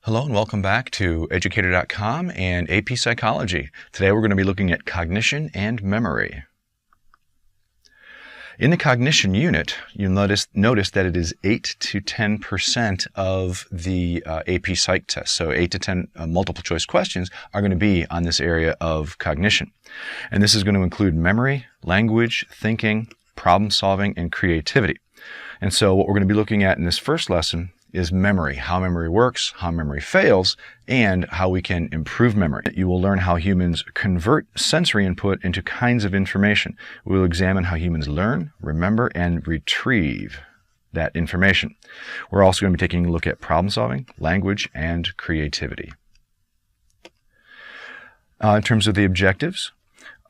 Hello and welcome back to Educator.com and AP Psychology. Today we're going to be looking at cognition and memory. In the cognition unit, you'll notice that it is 8 to 10% of the AP Psych test. So 8 to 10 multiple choice questions are going to be on this area of cognition. And this is going to include memory, language, thinking, problem solving, and creativity. And so what we're going to be looking at in this first lesson is memory, how memory works, how memory fails, and how we can improve memory. You will learn how humans convert sensory input into kinds of information. We will examine how humans learn, remember, and retrieve that information. We're also going to be taking a look at problem solving, language, and creativity. In terms of the objectives,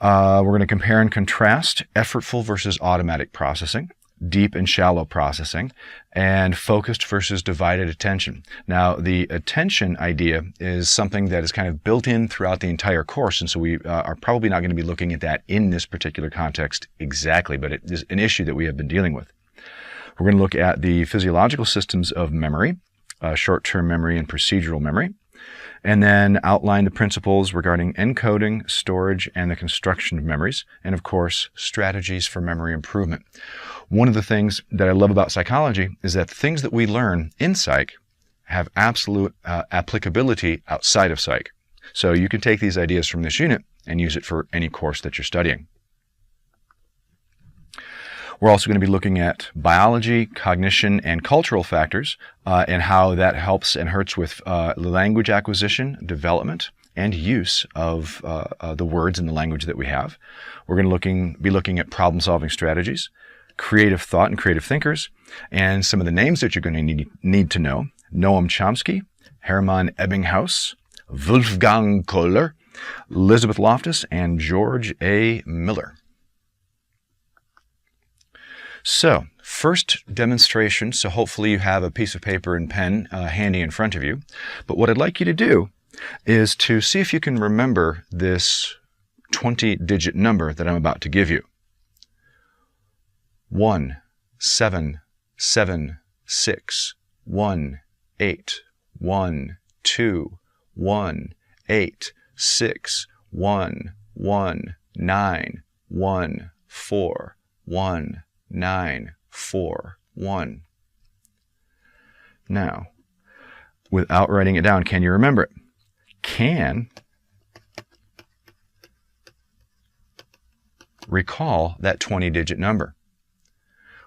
we're going to compare and contrast effortful versus automatic processing, deep and shallow processing, and focused versus divided attention. Now, the attention idea is something that is kind of built in throughout the entire course, and so we are probably not going to be looking at that in this particular context exactly, but it is an issue that we have been dealing with. We're going to look at the physiological systems of memory, short-term memory and procedural memory, and then outline the principles regarding encoding, storage, and the construction of memories, and of course, strategies for memory improvement. One of the things that I love about psychology is that the things that we learn in psych have absolute applicability outside of psych. So you can take these ideas from this unit and use it for any course that you're studying. We're also going to be looking at biology, cognition, and cultural factors, and how that helps and hurts with language acquisition, development, and use of the words in the language that we have. We're going to be looking at problem-solving strategies, creative thought and creative thinkers, and some of the names that you're going to need to know: Noam Chomsky, Hermann Ebbinghaus, Wolfgang Kohler, Elizabeth Loftus, and George A. Miller. So, first demonstration, so hopefully you have a piece of paper and pen handy in front of you. But what I'd like you to do is to see if you can remember this 20-digit number that I'm about to give you. 1 7 7 6 1 8 1 2 1 8 6 1 1 9 1 4 1 9 4 1. Now, without writing it down, can you remember it? Can recall that 20-digit number?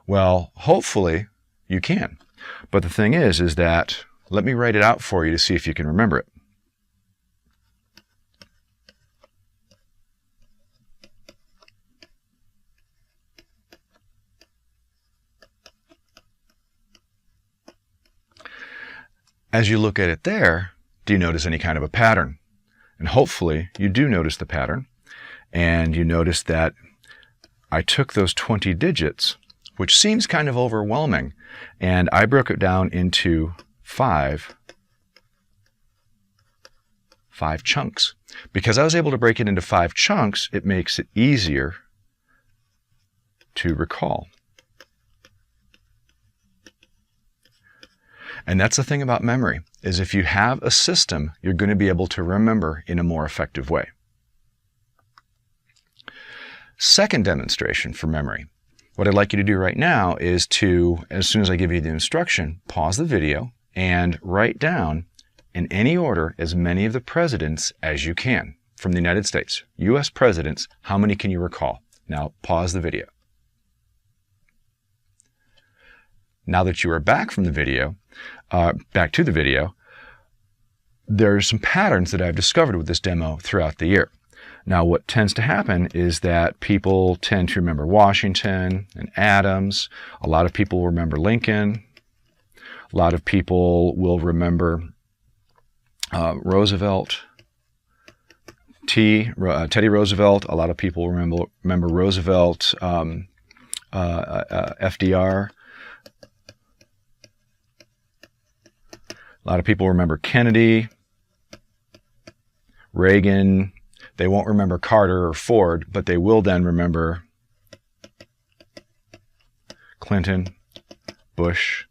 Well, hopefully you can. But the thing is that let me write it out for you to see if you can remember it. As you look at it there, do you notice any kind of a pattern? And hopefully you do notice the pattern, and you notice that I took those 20 digits, which seems kind of overwhelming, and I broke it down into five chunks. Because I was able to break it into 5 chunks, it makes it easier to recall. And that's the thing about memory, is if you have a system, you're going to be able to remember in a more effective way. Second demonstration for memory. What I'd like you to do right now is to, as soon as I give you the instruction, pause the video and write down in any order as many of the presidents as you can from the United States. U.S. presidents, how many can you recall? Now pause the video. Now that you are back from the video, back to the video, there are some patterns that I've discovered with this demo throughout the year. Now, what tends to happen is that people tend to remember Washington and Adams. A lot of people will remember Lincoln. A lot of people will remember Roosevelt, Teddy Roosevelt. A lot of people remember Roosevelt, FDR. A lot of people remember Kennedy, Reagan. They won't remember Carter or Ford, but they will then remember Clinton, Bush,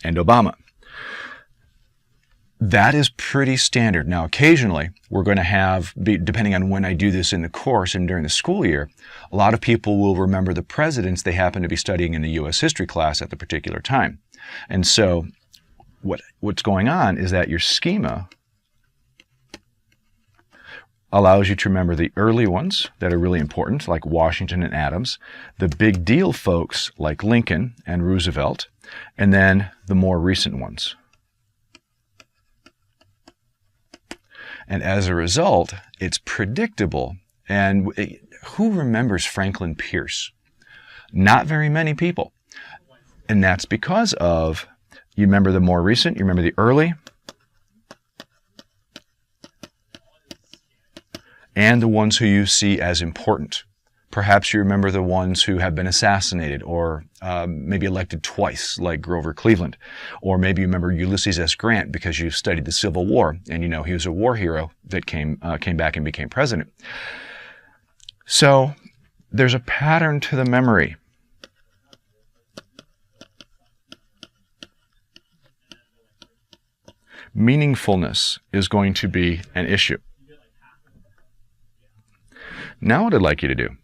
and Obama. That is pretty standard. Now, occasionally, we're going to have, depending on when I do this in the course and during the school year, a lot of people will remember the presidents they happen to be studying in the U.S. history class at the particular time. And so what's going on is that your schema allows you to remember the early ones that are really important, like Washington and Adams, the big deal folks like Lincoln and Roosevelt, and then the more recent ones. And as a result, it's predictable. And who remembers Franklin Pierce? Not very many people. And that's because of, you remember the more recent, you remember the early, and the ones who you see as important. Perhaps you remember the ones who have been assassinated or maybe elected twice, like Grover Cleveland. Or maybe you remember Ulysses S. Grant because you studied the Civil War and you know he was a war hero that came back and became president. So there's a pattern to the memory. Meaningfulness is going to be an issue. Now what I'd like you to do